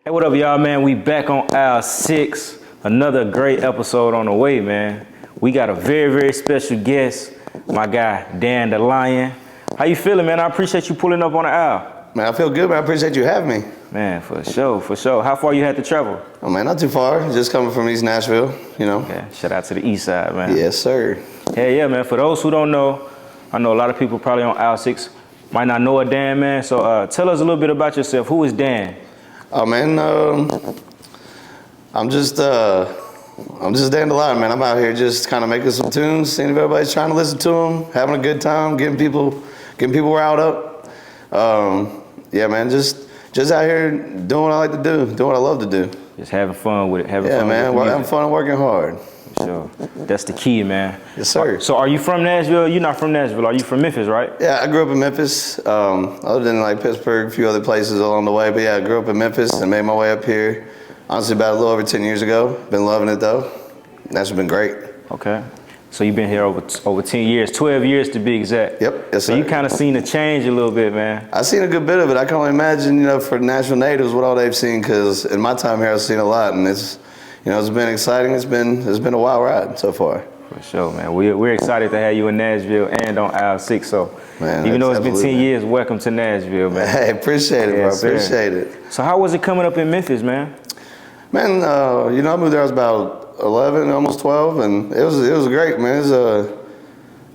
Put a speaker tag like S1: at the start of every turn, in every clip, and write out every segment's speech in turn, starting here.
S1: Hey, what up, y'all, man? We back on aisle 6. Another great episode on the way, man. We got a very, very special guest, my guy, Dan the Lion. How you feeling, man? I appreciate you pulling up on the aisle.
S2: Man, I feel good, man. I appreciate you having me.
S1: Man, for sure, for sure. How far you had to travel?
S2: Oh, man, not too far. Just coming from East Nashville, you know.
S1: Yeah, shout out to the east side, man.
S2: Yes, sir.
S1: Hey, yeah, man. For those who don't know, I know a lot of people probably on aisle 6 might not know a Dan, man. So tell us a little bit about yourself. Who is Dan?
S2: Oh, man, I'm just Dan the Lion, man. I'm out here just kind of making some tunes, seeing if everybody's trying to listen to them, having a good time, getting people riled up. Yeah, man, just out here doing what I like to do, doing what I love to do.
S1: Just having fun with it.
S2: Yeah, man, having fun and working hard.
S1: For sure. That's the key, man.
S2: Yes, sir.
S1: So are you from Nashville? You're not from Nashville. Are you from Memphis, right?
S2: Yeah, I grew up in Memphis. I lived in like Pittsburgh, a few other places along the way. But yeah, I grew up in Memphis and made my way up here, honestly, about a little over 10 years ago. Been loving it, though. That's been great.
S1: Okay. So you've been here over 10 years, 12 years to be exact.
S2: Yep, yes, sir.
S1: So you kind of seen the change a little bit, man.
S2: I've seen a good bit of it. I can only imagine, for Nashville natives, what all they've seen, because in my time here, I've seen a lot, and it's been exciting. It's been a wild ride so far.
S1: For sure, man. We're excited to have you in Nashville and on aisle 6. So
S2: man,
S1: even though it's been 10 years, welcome to Nashville, man.
S2: Hey, appreciate it, bro.
S1: Yes, sir.
S2: Appreciate it.
S1: So how was it coming up in Memphis, man?
S2: Man, I moved there. I was about 11, almost 12, and it was great, man.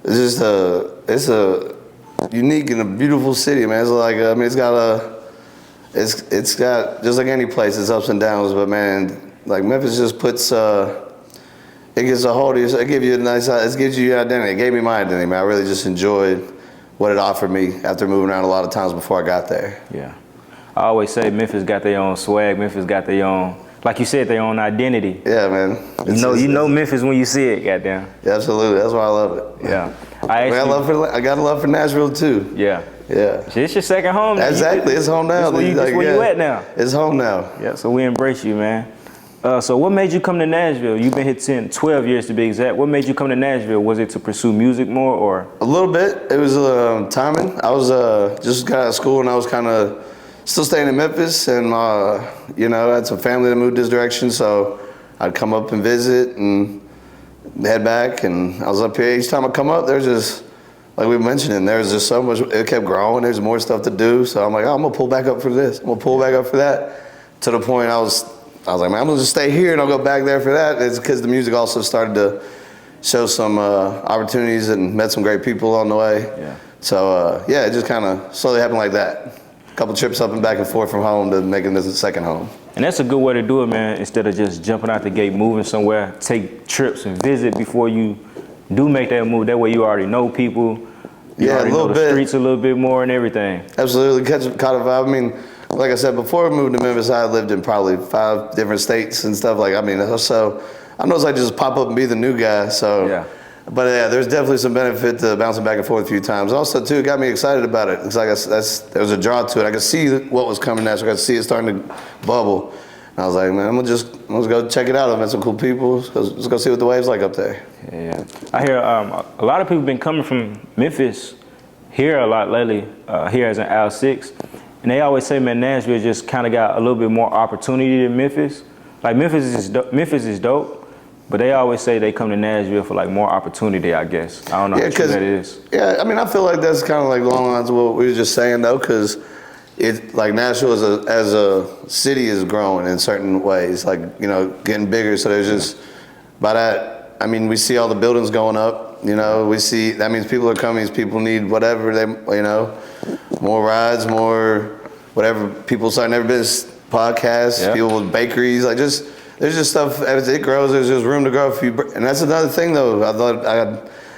S2: It's a unique and a beautiful city, man. It's like it's got just like any place, it's ups and downs, but man, like Memphis just puts it gives a hold of you. It gives you it gives you your identity. It gave me my identity, man. I really just enjoyed what it offered me after moving around a lot of times before I got there.
S1: Yeah, I always say Memphis got their own swag. Memphis got their own, like you said, their own identity.
S2: Yeah, man.
S1: You know Memphis when you see it, goddamn.
S2: Yeah, absolutely. That's why I love it.
S1: Yeah.
S2: I got a love for Nashville too.
S1: Yeah.
S2: Yeah.
S1: It's your second home now.
S2: Exactly. It's home now.
S1: It's where you at now.
S2: It's home now.
S1: Yeah, so we embrace you, man. So what made you come to Nashville? You've been here 12 years to be exact. What made you come to Nashville? Was it to pursue music more or?
S2: A little bit. It was timing. I was just got out of school and I was kind of still staying in Memphis, and I had some family that moved this direction, so I'd come up and visit and head back. And I was up here each time I come up. There's just, like we mentioned, there's just so much. It kept growing. There's more stuff to do. So I'm like, I'm gonna pull back up for this. I'm gonna pull back up for that. To the point I was like, man, I'm gonna just stay here and I'll go back there for that. It's because the music also started to show some opportunities and met some great people on the way.
S1: Yeah.
S2: So it just kind of slowly happened like that. A couple trips up and back and forth from home to making this a second home.
S1: And that's a good way to do it, man. Instead of just jumping out the gate, moving somewhere, take trips and visit before you do make that move. That way you already know people. You already know the streets a little bit more and everything.
S2: Absolutely, caught a vibe. I mean, like I said, before I moved to Memphis, I lived in probably 5 different states and stuff. So I know it's like just pop up and be the new guy. So
S1: yeah.
S2: But yeah, there's definitely some benefit to bouncing back and forth a few times. Also, too, it got me excited about it. It's like there was a draw to it. I could see what was coming next. I could see it starting to bubble. And I was like, man, I'm gonna go check it out. I've met some cool people. Let's go see what the wave's like up there.
S1: Yeah, I hear a lot of people been coming from Memphis here a lot lately. Here as an aisle 6, and they always say, man, Nashville just kind of got a little bit more opportunity than Memphis. Like Memphis is dope. But they always say they come to Nashville for like more opportunity, I guess. I don't know how true that is.
S2: Yeah, I mean, I feel like that's kind of like along the lines of what we were just saying, though, because it like Nashville as a city is growing in certain ways, like getting bigger. So there's just by that, I mean, we see all the buildings going up. We see that means people are coming. People need whatever they more rides, more whatever. People starting their business, podcasts,
S1: yeah.
S2: People with bakeries, like just. There's just stuff, as it grows, there's just room to grow. And that's another thing, though.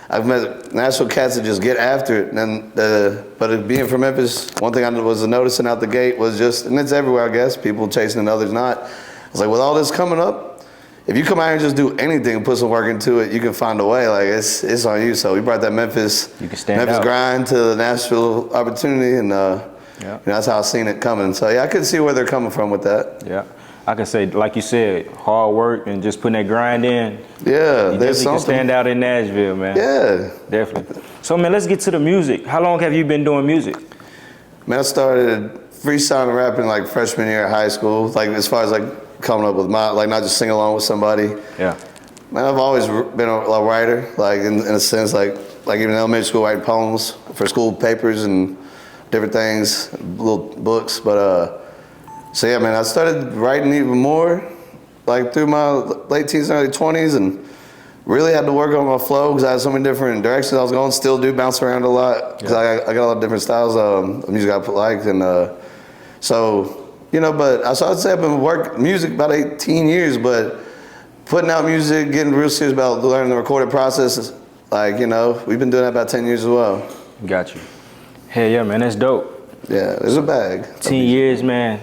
S2: I've met Nashville cats that just get after it. But being from Memphis, one thing I was noticing out the gate was just, and it's everywhere, I guess, people chasing and others not. I was like, with all this coming up, if you come out here and just do anything and put some work into it, you can find a way. Like, it's on you. So we brought that Memphis grind to the Nashville opportunity, and that's how I seen it coming. So, yeah, I could see where they're coming from with that.
S1: Yeah. I can say, like you said, hard work and just putting that grind in.
S2: Yeah,
S1: you definitely can stand out in Nashville, man.
S2: Yeah.
S1: Definitely. So, man, let's get to the music. How long have you been doing music?
S2: Man, I started freestyling rapping like freshman year of high school. Like as far as like coming up with my, like not just sing along with somebody.
S1: Yeah.
S2: Man, I've always been a writer, like in a sense, like even in elementary school, writing poems for school papers and different things, little books. But so yeah, man, I started writing even more, like through my late teens and early 20s, and really had to work on my flow because I had so many different directions I was going. Still do bounce around a lot because I got a lot of different styles of music I like, and so you know. But so I'd say I've been working music about 18 years, but putting out music, getting real serious about learning the recording process, like, you know, we've been doing that about 10 years as well.
S1: Got you. Hell yeah, man, that's dope.
S2: Yeah, there's a bag.
S1: 10 years, man,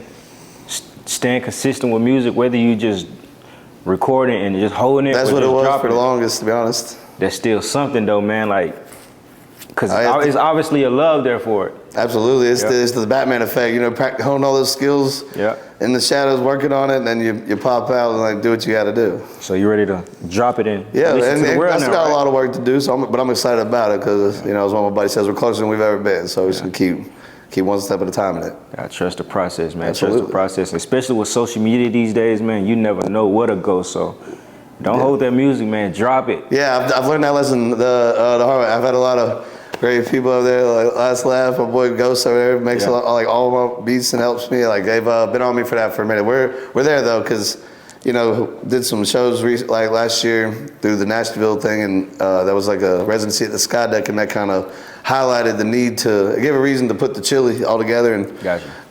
S1: staying consistent with music, whether you just recording and just holding it.
S2: That's what it was for the longest, to be honest.
S1: That's still something though, man, like, because it's obviously a love there for it.
S2: Absolutely, it's the Batman effect, you know, honing all those skills in the shadows, working on it, and then you pop out and like do what you got to do.
S1: So you ready to drop it in?
S2: Yeah, and I still got a lot of work to do, so but I'm excited about it because, you know, as one of my buddies says, we're closer than we've ever been, so we should keep one step at a time in it.
S1: I trust the process, man.
S2: Absolutely.
S1: Trust the process, especially with social media these days, man. You never know where to go, so don't hold that music, man. Drop it.
S2: Yeah, I've learned that lesson the hard way. I've had a lot of great people over there, like Last Laugh, my boy Ghost over there, makes a lot, like all of my beats and helps me. Like they've been on me for that for a minute. We're there though, because, you know, did some shows like last year through the Nashville thing, and that was like a residency at the Sky Deck, and that kind of highlighted the need to give a reason to put the chili all together and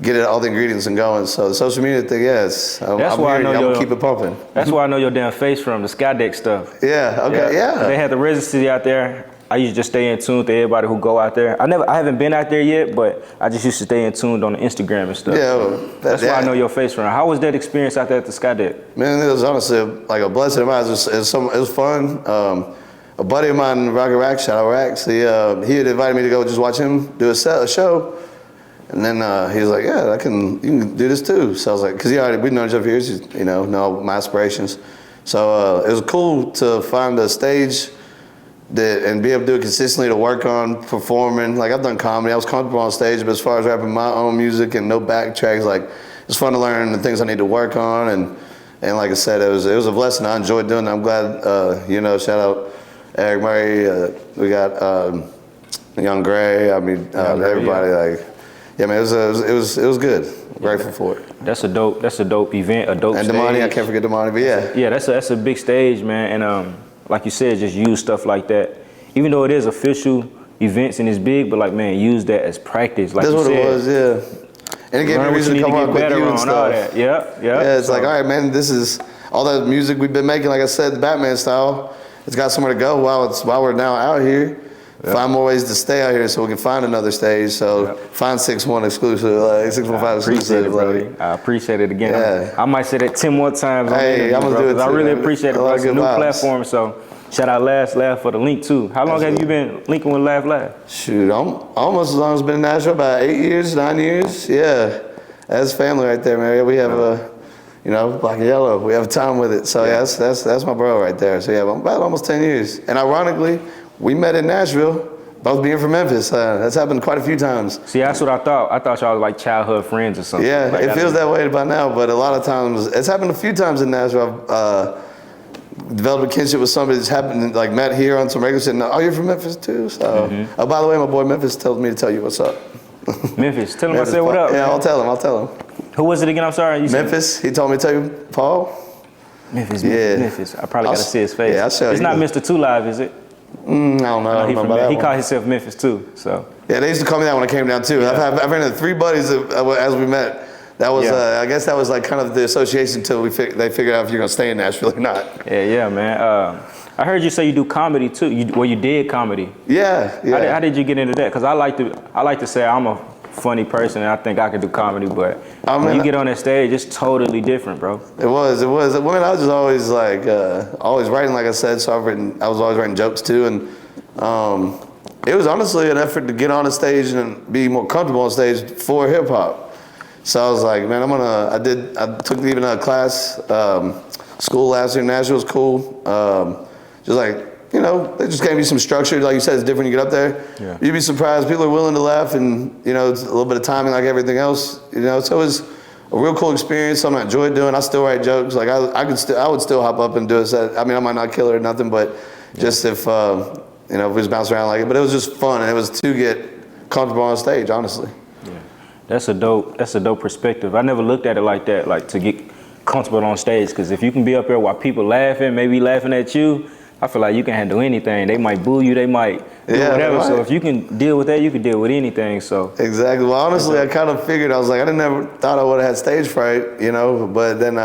S2: get it all the ingredients and going. So the social media thing, I'm gonna keep it pumping.
S1: That's where I know your damn face from, the Sky Deck stuff.
S2: Yeah, okay, yeah.
S1: They had the residency out there. I used to just stay in tune with everybody who go out there. I haven't been out there yet, but I just used to stay in tune on the Instagram and stuff.
S2: Yeah,
S1: so that's why I know your face from. How was that experience out there at the Sky Deck?
S2: Man, it was honestly like a blessing of mine. It was fun. A buddy of mine, Rocket Rack, shout out Rax, he had invited me to go just watch him do a show. And then he was like, yeah, you can do this too. So I was like, because we'd known each other for years, you know my aspirations. So it was cool to find a stage and be able to do it consistently, to work on performing. Like I've done comedy, I was comfortable on stage, but as far as rapping my own music and no backtracks, like it's fun to learn the things I need to work on. And like I said, it was a blessing. I enjoyed doing it. I'm glad, you know, shout out Eric Murray, we got Young Gray. I mean, everybody. Like, yeah, man, it was good. Grateful for it.
S1: That's a dope event, a dope
S2: and
S1: stage.
S2: Damani, I can't forget Damani, but
S1: yeah, that's a big stage, man. And like you said, just use stuff like that. Even though it is official events and it's big, but like, man, use that as practice. Like
S2: that's what it was, yeah. And it gave me a reason to come up with you and stuff.
S1: Yeah,
S2: it's like, all right, man, this is all that music we've been making. Like I said, the Batman style. It's got somewhere to go while we're now out here. Find more ways to stay out here so we can find another stage. So find 6-1 exclusive, like 615 exclusive.
S1: I appreciate it again. I might say that 10 more times.
S2: Hey, I'm gonna do it too.
S1: I really appreciate it, bro. It's a new platform, so shout out Last Laugh for the link too. How long have you been linking with Last Laugh?
S2: Shoot, I'm almost as long as I've been in Nashville, about 8 years, 9 years. Yeah, that's family right there, man. We have you know, Black and Yellow. We have time with it. So yeah, that's my bro right there. So yeah, about almost 10 years. And ironically, we met in Nashville, both being from Memphis. That's happened quite a few times.
S1: See, that's what I thought. I thought y'all was like childhood friends or something.
S2: Yeah,
S1: like
S2: it feels that way by now, but a lot of times, it's happened a few times in Nashville. I've developed a kinship with somebody that's happened, like met here on some regular shit. Oh, you're from Memphis too? So, oh, by the way, my boy Memphis tells me to tell you what's up.
S1: Memphis, tell him I said what up.
S2: Yeah, I'll tell him.
S1: Who was it again? I'm sorry.
S2: Memphis. He told me to tell you, Paul.
S1: Memphis. I probably got to see his face.
S2: Yeah, I'll show you.
S1: It's not Mr. Two Live, is it?
S2: I don't know.
S1: He called himself Memphis too. So
S2: yeah, they used to call me that when I came down too. Yeah. I've ran into 3 buddies as we met. That was I guess that was like kind of the association until they figured out if you're gonna stay in Nashville or not.
S1: Yeah, man. I heard you say you do comedy too. You did comedy.
S2: Yeah.
S1: How did you get into that? Because I like to say I'm a funny person and I think I could do comedy, but when you get on that stage, it's totally different, bro.
S2: It was. I was just always like always writing, like I said. So I was always writing jokes too, and it was honestly an effort to get on the stage and be more comfortable on stage for hip hop. So I was like, man, I took even a class, school last year in Nashville was cool. Just like you know, they just gave me some structure. Like you said, it's different. You get up there,
S1: Yeah.
S2: you'd be surprised. People are willing to laugh, and you know, it's a little bit of timing, like everything else. You know, so it was a real cool experience. Something I enjoyed doing. I still write jokes. Like I would still hop up and do a set. I mean, I might not kill it or nothing, but just if you know, if we just bounce around like it. But it was just fun, and it was to get comfortable on stage, honestly.
S1: Yeah, that's a dope perspective. I never looked at it like that, like to get comfortable on stage. Because if you can be up there while people laughing, maybe laughing at you, I feel like you can handle anything. They might boo you, they might do whatever.
S2: Right.
S1: So if you can deal with that, you can deal with anything. So
S2: Exactly. Well, honestly, I kind of figured, I was like, I never thought I would have had stage fright, you know. But then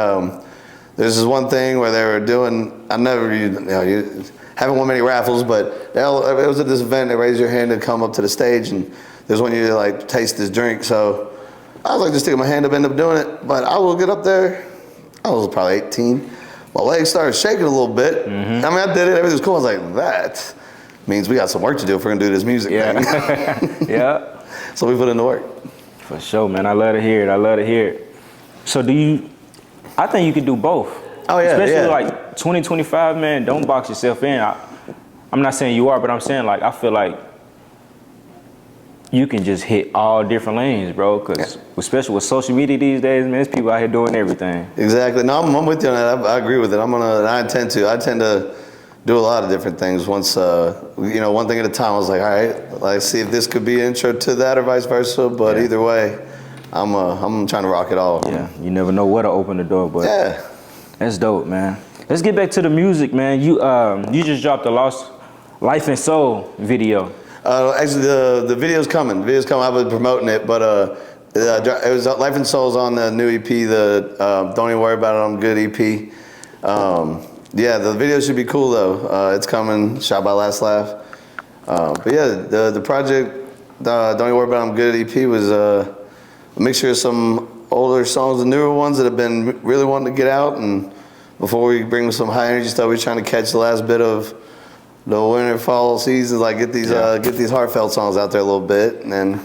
S2: there's this one thing where they were doing, I never, you haven't won many raffles, but it was at this event. They raised your hand to come up to the stage, and there's one you like taste this drink. So I was like, just sticking my hand up, end up doing it. But I will get up there. I was probably 18. My legs started shaking a little bit.
S1: Mm-hmm.
S2: I mean, I did it. Everything was cool. I was like, that means we got some work to do if we're gonna do this music thing.
S1: Yeah.
S2: So we put in the work.
S1: For sure, man. I love to hear it. So I think you could do both.
S2: Oh, yeah.
S1: Especially like 2025, man, don't box yourself in. I'm not saying you are, but I'm saying like, I feel like you can just hit all different lanes, bro. Because especially with social media these days, man, there's people out here doing everything.
S2: Exactly. No, I'm with you on that. I agree with it. I tend to do a lot of different things. Once, you know, one thing at a time. I was like, all right, let's see if this could be an intro to that or vice versa. But either way, I'm trying to rock it all.
S1: Yeah, you never know what'll open the door, but
S2: Yeah.
S1: that's dope, man. Let's get back to the music, man. You just dropped the Lost Life and Soul video.
S2: Actually, the video's coming. The video's coming. I've been promoting it, but it was Life and Soul's on the new EP. The Don't Even Worry About It, I'm Good EP. Yeah, the video should be cool though. It's coming. Shot by Last Laugh. But yeah, the project Don't Even Worry About It, I'm Good EP was a mixture of some older songs and newer ones that have been really wanting to get out. And before we bring some high energy stuff, we're trying to catch the last bit of the winter, fall seasons, like get these heartfelt songs out there a little bit, and then, you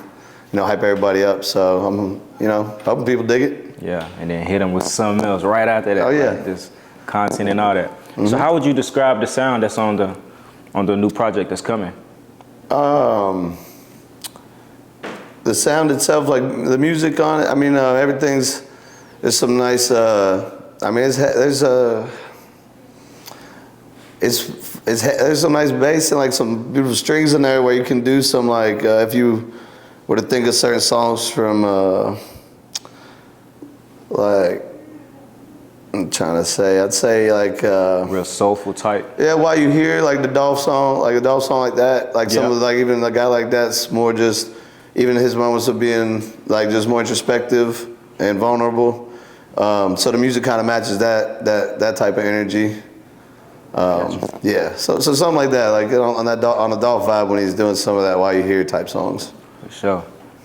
S2: know, hype everybody up. So I'm, you know, hoping people dig it.
S1: Yeah, and then hit them with something else right after that.
S2: Oh yeah,
S1: like this content and all that. So how would you describe the sound that's on the new project that's coming?
S2: The sound itself, like the music on it. I mean, everything's. There's some nice. I mean, there's some nice bass and like some beautiful strings in there where you can do some like if you were to think of certain songs from like I'm trying to say, I'd say like
S1: Real soulful type.
S2: yeah, while you hear like the Dolph song, like a Dolph song like that, like some of like even a guy like that's more just even his moments of being like just more introspective and vulnerable. So the music kind of matches that type of energy. Yeah, so something like that, like on the Dolph vibe when he's doing some of that while you hear type songs.
S1: For sure.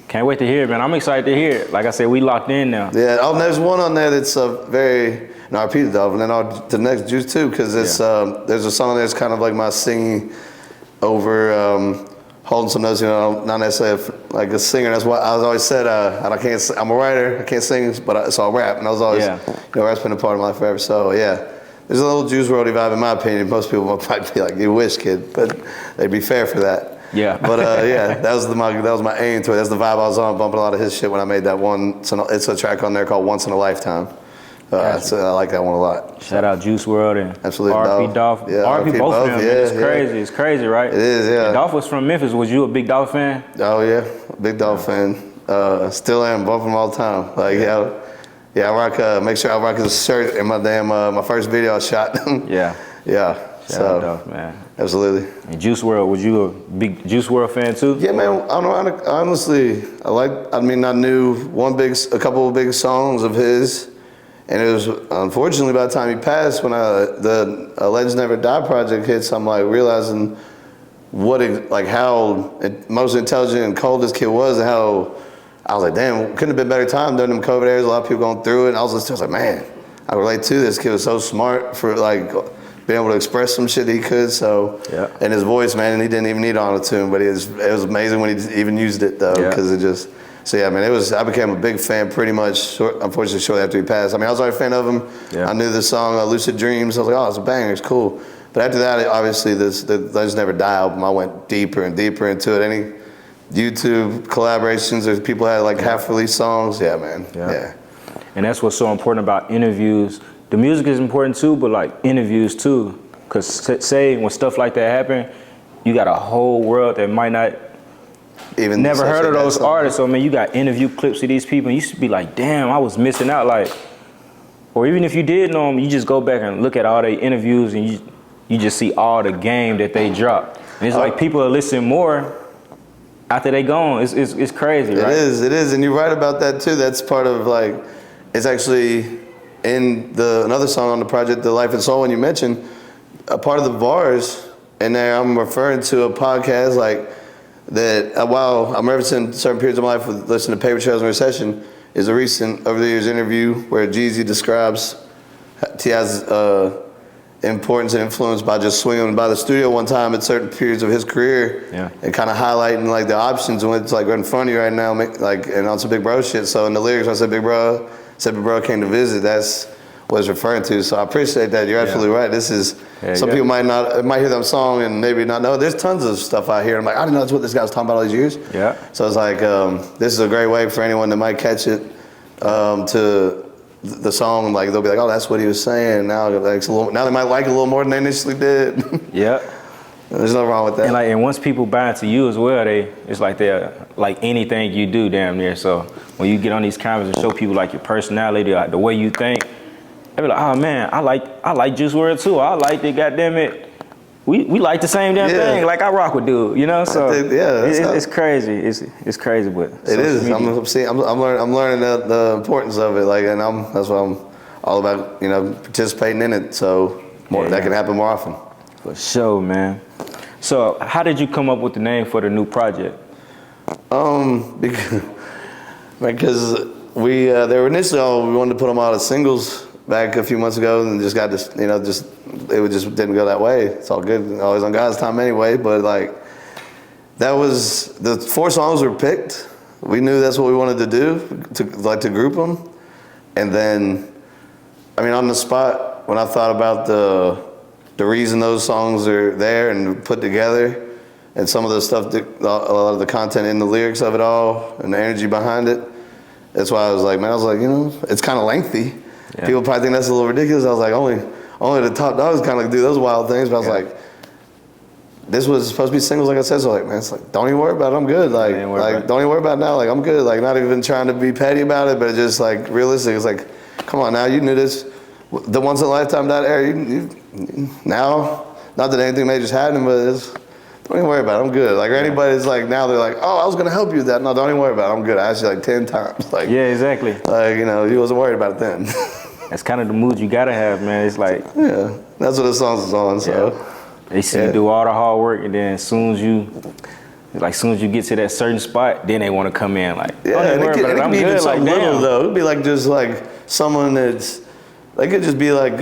S1: Can't wait to hear it, man. I'm excited to hear it. Like I said, we locked in now.
S2: Yeah, there's one on there that's very, and I'll repeat it, Dolph, and then the next Juice too, because it's there's a song that's kind of like my singing over holding some notes, you know, not necessarily like a singer. That's why I was always said I'm a writer, I can't sing, but so I'll rap, and I was always, you know, rap's been a part of my life forever. So yeah. There's a little Juice WRLD vibe in my opinion. Most people might be like, "You wish, kid," but they'd be fair for that.
S1: Yeah.
S2: But yeah, that was my aim to it. That's the vibe I was on, bumping a lot of his shit when I made that one. It's a track on there called "Once in a Lifetime." So I like that one a lot.
S1: Shout out Juice WRLD and
S2: absolutely
S1: R.P. Dolph.
S2: Yeah,
S1: R.P. both of them.
S2: Yeah,
S1: It's crazy. It's crazy, right?
S2: It is. Yeah.
S1: And Dolph was from Memphis. Was you a big Dolph fan?
S2: Oh yeah, big Dolph fan. Still am. Bump him all the time. Like yeah, I rock. Make sure I rock his shirt in my damn my first video I shot.
S1: Yeah.
S2: Shout
S1: out Dolph, man.
S2: Absolutely.
S1: And Juice WRLD, was you a big Juice WRLD fan too?
S2: Yeah, man. Honestly, I knew a couple of big songs of his, and it was unfortunately by the time he passed, when the Legends Never Die project hits, I'm like realizing how most intelligent and cold this kid was, and how I was like, damn, couldn't have been a better time during them COVID eras. A lot of people going through it, and I was like, man, I relate to this kid. Was so smart for like being able to express some shit he could. So, and his voice, man, and he didn't even need auto-tune, but it was amazing when he even used it though, because it just. So yeah, man, I became a big fan pretty much. Unfortunately, shortly after he passed. I mean, I was already a fan of him. Yeah. I knew the song "Lucid Dreams." I was like, oh, it's a banger, it's cool. But after that, obviously, the Legends Never Die album, I went deeper and deeper into it. Any YouTube collaborations, or people had like half-released songs. Yeah, man. Yeah.
S1: And that's what's so important about interviews. The music is important too, but like interviews too. Because say when stuff like that happen, you got a whole world that might not even never heard of those artists. So I mean, you got interview clips of these people, and you should be like, damn, I was missing out. Like, or even if you did know them, you just go back and look at all their interviews, and you just see all the game that they dropped. And it's like people are listening more after they gone. It's crazy, right?
S2: It is, and you're right about that too. That's part of like, it's actually in another song on the project, The Life and Soul, when you mentioned, a part of the bars in there, I'm referring to a podcast like that, while I'm referencing certain periods of my life with listening to Paper Trails and Recession, is a recent, over the years, interview where Jeezy describes T.I.'s importance and influence by just swinging by the studio one time at certain periods of his career, and kind of highlighting like the options and what's like right in front of you right now, like, and on some Big Bro shit. So in the lyrics, I said Big Bro came to visit. That's what it's referring to. So I appreciate that. You're absolutely right. This is, some people might hear that song and maybe not know. There's tons of stuff out here. I'm like, I didn't know that's what this guy was talking about all these years. Yeah. So it's like, this is a great way for anyone that might catch it, to the song, like they'll be like, oh, that's what he was saying. Now, now they might like it a little more than they initially did. Yeah. There's nothing wrong with that.
S1: And once people buy into you as well, it's like they're like anything you do, damn near. So when you get on these cameras and show people like your personality, like the way you think, they be like, oh man, I like Juice WRLD too. I like it, goddamn it. We like the same damn thing. Like I rock with dude, you know. So it's crazy. It's crazy, but
S2: it is. I'm learning the importance of it. Like, and that's why I'm all about, participating in it. So that can happen more often.
S1: For sure, man. So how did you come up with the name for the new project?
S2: Because they were initially we wanted to put them out as singles back a few months ago, and just got this, it just didn't go that way. It's all good, always on God's time anyway. But like, that was the 4 songs were picked. We knew that's what we wanted to do, to group them. And then, on the spot, when I thought about the reason those songs are there and put together, and some of the stuff, a lot of the content in the lyrics of it all, and the energy behind it, that's why I was like, it's kind of lengthy. Yeah. People probably think that's a little ridiculous. I was like, only the top dogs kind of do those wild things. But I was like, this was supposed to be singles, like I said. So like, man, it's like, don't even worry about it. I'm good. Like don't even worry about it now. Like, I'm good. Like, not even trying to be petty about it, but just like realistic. It's like, come on now, you knew this. The once in a lifetime that era. You now, not that anything major's happening, but don't even worry about it. I'm good. Like, anybody's like, now they're like, oh, I was gonna help you with that. No, don't even worry about it. I'm good. I asked you like 10 times. Like,
S1: yeah, exactly.
S2: Like, you wasn't worried about it then.
S1: That's kind of the mood you gotta have, man. It's like,
S2: yeah, that's what the songs is on. So
S1: they see you do all the hard work, and then as soon as you get to that certain spot, then they want to come in like,
S2: and it could be even something little though. It'd be like just like someone that's, they could just be like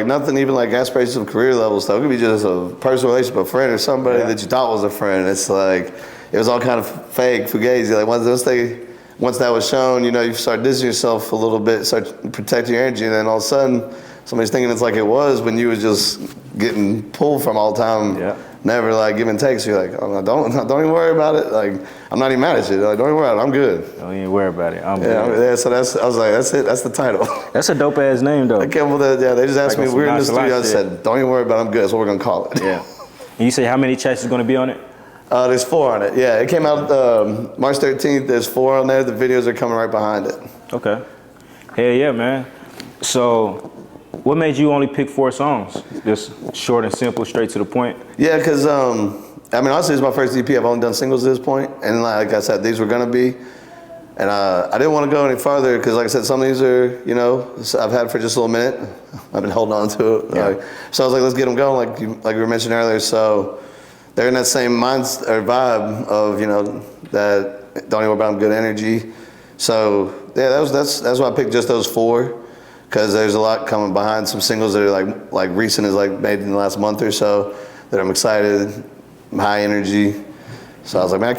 S2: nothing even like aspirations of career level stuff. It could be just a personal relationship, a friend or somebody that you thought was a friend. It's like, it was all kind of fake, fugazi. Like once that was shown, you start distancing yourself a little bit, start protecting your energy, and then all of a sudden, somebody's thinking it's like it was when you was just getting pulled from all the time, never like give and take. So you're like, oh, no, don't even worry about it. Like, I'm not even mad at you. Like, don't even worry about it. I'm good.
S1: Don't even worry about it. I'm good.
S2: So I was like, that's it. That's the title.
S1: That's a dope ass name though.
S2: I came up with that. They just asked me. We were in the studio. I said, don't even worry about it. I'm good. That's what we're gonna call it.
S1: Yeah. And you say how many tracks is gonna be on it?
S2: There's 4 on it. Yeah, it came out March 13th. There's 4 on there. The videos are coming right behind it. Okay.
S1: Hell yeah, man. So, what made you only pick 4 songs? Just short and simple, straight to the point?
S2: Yeah, because, honestly, it's my first EP. I've only done singles at this point. And like I said, these were going to be. And I didn't want to go any farther because, like I said, some of these are, I've had for just a little minute. I've been holding on to it. Yeah. So I was like, let's get them going, like we were mentioning earlier. So they're in that same mindset or vibe of, that don't even worry about them, good energy. So yeah, that's why I picked just those 4, because there's a lot coming behind, some singles that are like recent, is like made in the last month or so, that I'm excited, high energy. So I was like, man,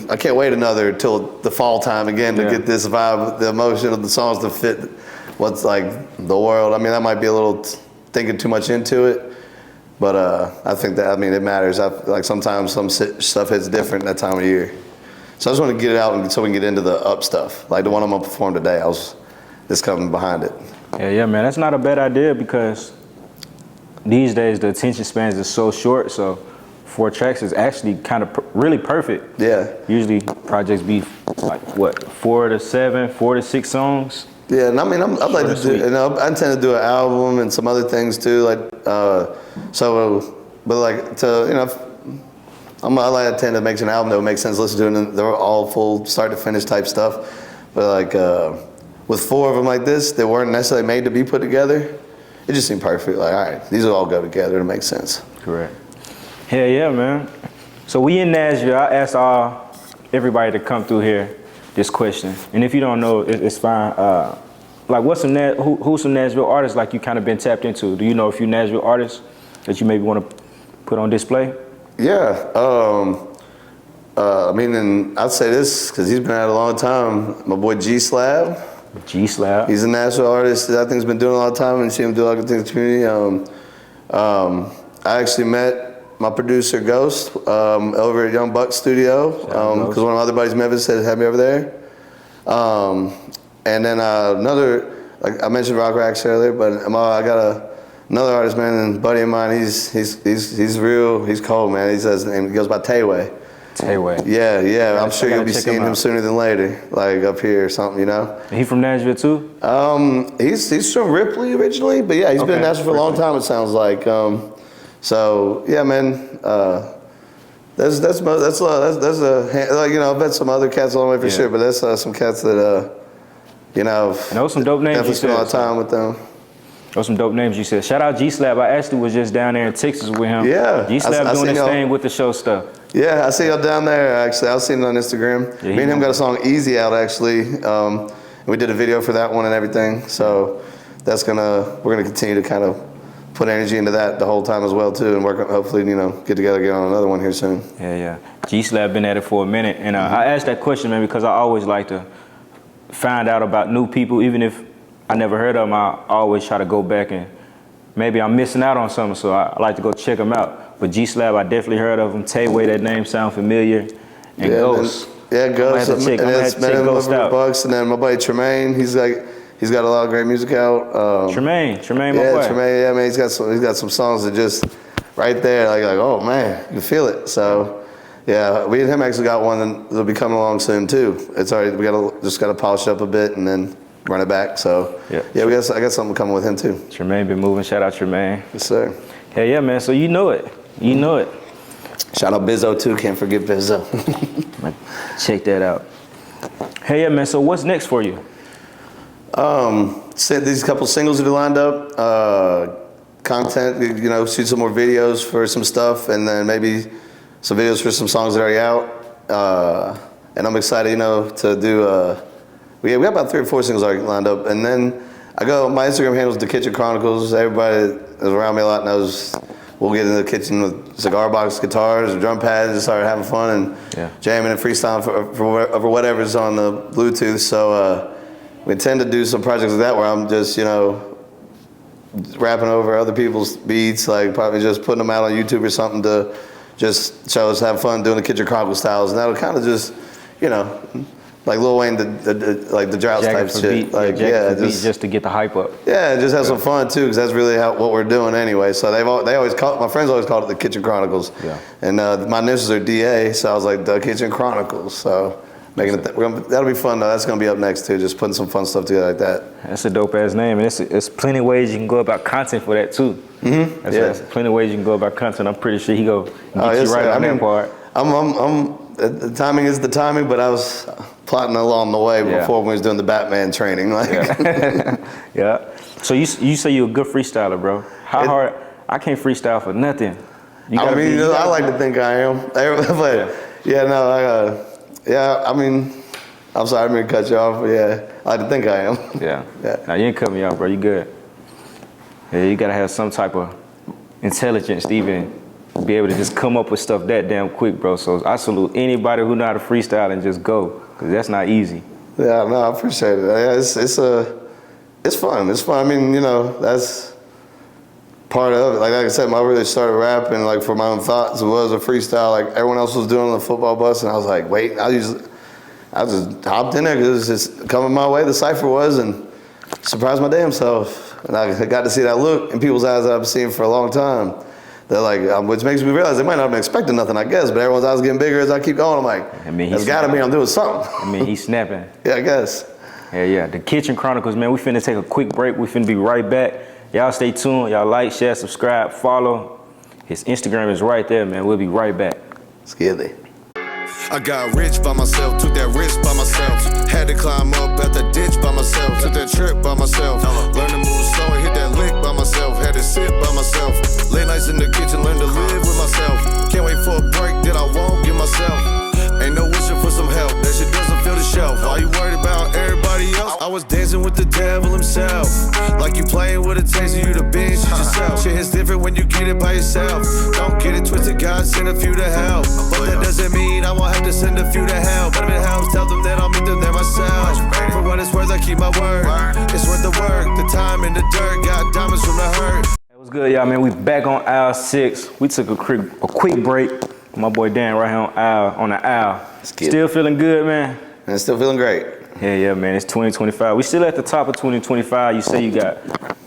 S2: I can't wait till the fall time again to get this vibe, the emotion of the songs to fit what's like the world. That might be a little thinking too much into it. But I think that, I mean, it matters. Like sometimes some stuff hits different that time of year. So I just want to get it out so we can get into the up stuff. Like the one I'm gonna perform today, I was just coming behind it.
S1: Yeah, man, that's not a bad idea because these days the attention spans is so short. So 4 tracks is actually kind of really perfect.
S2: Yeah.
S1: Usually projects be like what, 4 to 7, 4 to 6 songs.
S2: Yeah, and I mean, I'd like to do, you know, I intend to do an album and some other things too, like, but like to, you know, I tend to make an album that would make sense to listen to, and they're all full start to finish type stuff. But like, with 4 of them like this, that weren't necessarily made to be put together, it just seemed perfect. Like, all right, these will all go together, it makes sense.
S1: Correct. Hell yeah, man. So we in Nashville. I asked everybody to come through here this question, and if you don't know, it's fine. Like, who's some Nashville artists like you kind of been tapped into? Do you know a few Nashville artists that you maybe want to put on display?
S2: Yeah. I mean, and I'd say this because he's been at it a long time. My boy G Slab.
S1: G Slab.
S2: He's a Nashville artist that I think has been doing a lot of time, and see him do a lot of things in the community. I actually met my producer Ghost over at Young Buck's studio because one of my other buddies, Memphis, had me over there. And then another, like I mentioned Rock Racks earlier, but I got another artist, man, and buddy of mine. He's real. He's cold, man. He says his name. He goes by Tayway.
S1: Tayway.
S2: Yeah. I'm sure you'll be seeing him sooner than later, like up here or something, you know.
S1: He from Nashville too?
S2: He's from Ripley originally, but yeah, he's been in Nashville for a long time. It sounds like. So yeah, man. That's like, you know, I've met some other cats along the way for sure, but that's some cats that you know.
S1: And those some dope names.
S2: Definitely spent a lot of time with them.
S1: Those some dope names you said. Shout out G Slab. I actually was just down there in Texas with him.
S2: Yeah.
S1: G Slab doing his thing with the show stuff.
S2: Yeah, I see y'all down there actually. I've seen it on Instagram.
S1: Yeah,
S2: Me and him got a song Easy out actually. We did a video for that one and everything. So we're gonna continue to kind of put energy into that the whole time as well too, and work on, hopefully, you know, get on another one here soon.
S1: Yeah. G Slab been at it for a minute, and I asked that question, man, because I always like to find out about new people, even if I never heard of them. I always try to go back and maybe I'm missing out on something, so I like to go check them out. But G Slab, I definitely heard of him. Tayway, that name sound familiar, and Ghost.
S2: Ghost.
S1: I'm gonna have to check Ghost out.
S2: Bucks, and then my buddy Tremaine. He's got a lot of great music out.
S1: Tremaine, my boy.
S2: Yeah, Tremaine. Yeah, man. He's got some songs that just right there, like oh man, you can feel it. So yeah, we and him actually got one that'll be coming along soon too. It's already just gotta polish it up a bit and then run it back. So yeah, I got something coming with him too.
S1: Tremaine been moving. Shout out Tremaine.
S2: Yes, sir.
S1: Hey, yeah, man. So you know it.
S2: Shout out Bizzo too. Can't forget Bizzo.
S1: Check that out. Hey, yeah, man. So what's next for you?
S2: These couple singles that are lined up, content, you know, shoot some more videos for some stuff, and then maybe some videos for some songs that are already out. And I'm excited, you know, to do, we got about 3 or 4 singles already lined up. And then my Instagram handle is The Kitchen Chronicles. Everybody that's around me a lot knows we'll get in the kitchen with cigar box, guitars, or drum pads, and start having fun and jamming and freestyling for whatever's on the Bluetooth. So, we intend to do some projects like that where I'm just, you know, rapping over other people's beats, like probably just putting them out on YouTube or something to just show us, have fun doing the Kitchen Chronicles styles. And that'll kind of just, you know, like Lil Wayne, like the droughts type shit. Like,
S1: just to get the hype up.
S2: Yeah, just have some fun too, because that's really what we're doing anyway. So my friends always called it the Kitchen Chronicles. Yeah. And my initials are DA, so I was like the Kitchen Chronicles. So that'll be fun though. That's gonna be up next too. Just putting some fun stuff together like that.
S1: That's a dope ass name, and it's plenty of ways you can go about content for that too. Mm-hmm. That's plenty of ways you can go about content. I'm pretty sure he go get you right on that part.
S2: The timing is the timing, but I was plotting along the way before when we was doing the Batman training. Like,
S1: yeah. So you say you're a good freestyler, bro. How hard? I can't freestyle for nothing.
S2: I like to think I am, but I mean, I'm sorry, I'm gonna cut you off, but I like to think I am.
S1: Yeah. Now you ain't cut me off, bro. You good. Yeah, you gotta have some type of intelligence to even be able to just come up with stuff that damn quick, bro. So I salute anybody who know how to freestyle and just go, because that's not easy.
S2: Yeah, no, I appreciate it. It's fun. It's fun. I mean, you know, part of it. Like I said, I really started rapping like for my own thoughts. It was a freestyle like everyone else was doing on the football bus, and I was like, wait, I just hopped in there because it was just coming my way. The cipher was, and surprised my damn self. And I got to see that look in people's eyes that I've seen for a long time. They're like, which makes me realize they might not have been expecting nothing, I guess, but everyone's eyes getting bigger as I keep going. I'm like, that's gotta mean I'm doing something.
S1: I mean, he's snapping.
S2: Yeah, I guess.
S1: Yeah. The Kitchen Chronicles, man, we finna take a quick break. We finna be right back. Y'all stay tuned. Y'all like, share, subscribe, follow. His Instagram is right there, man. We'll be right back.
S2: Let's get it.
S3: I got rich by myself, took that risk by myself. Had to climb up at the ditch by myself, took that trip by myself. Learned to move slow and hit that lick by myself. Had to sit by myself. Late nights in the kitchen, learned to live with myself. Can't wait for a break that I won't give myself. Ain't no wishing for some help, that shit doesn't fill the shelf. Are you worried about everybody else? I was dancing with the devil himself. Like you playing with a taste of you to binge yourself. Shit hits different when you get it by yourself. Don't get it twisted, God sent a few to help. But that doesn't mean I won't have to send a few to hell. But if it helps, tell them that I'll meet them there myself. For what it's worth, I keep my word. It's worth the work, the time and the dirt. Got diamonds from the hurt.
S1: What's good, y'all, man? We back on aisle 6. We took a quick break. My boy Dan right here on the aisle. Still feeling good, man?
S2: And still feeling great.
S1: Yeah, man. It's 2025. We still at the top of 2025. You say you got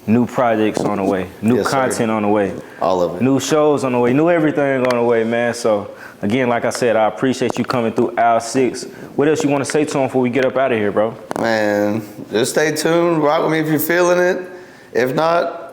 S1: new projects on the way, new content on the way.
S2: All of it.
S1: New shows on the way, new everything on the way, man. So, again, like I said, I appreciate you coming through aisle 6. What else you want to say to them before we get up out of here, bro? Man,
S2: just stay tuned. Rock with me if you're feeling it. If not,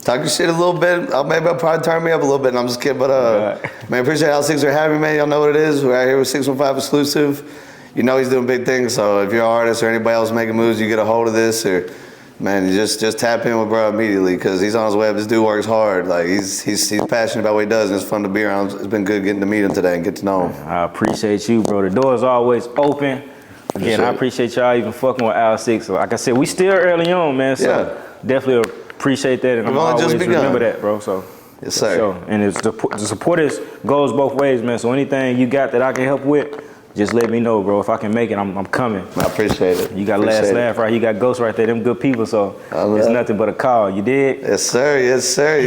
S2: talk your shit a little bit. Maybe I'll probably turn me up a little bit. And I'm just kidding. But, man, appreciate how 6 are having me, man. Y'all know what it is. We're out here with 615 Exclusive. You know he's doing big things. So if you're an artist or anybody else making moves, you get a hold of this, or, man, you just tap in with bro immediately because he's on his way up. This dude works hard. Like, he's passionate about what he does, and it's fun to be around. It's been good getting to meet him today and get to know him.
S1: I appreciate you, bro. The door is always open. Again, I appreciate y'all even fucking with aisle 6. So, like I said, we still early on, man. So definitely appreciate that, and I'm always remember that, bro. So
S2: yes, sir.
S1: Sure. And the support goes both ways, man. So anything you got that I can help with, just let me know, bro. If I can make it, I'm coming.
S2: I appreciate it.
S1: You got Last Laugh, right? You got Ghost right there. Them good people. So it's nothing but a call. You dig?
S2: Yes, sir. Yes, sir.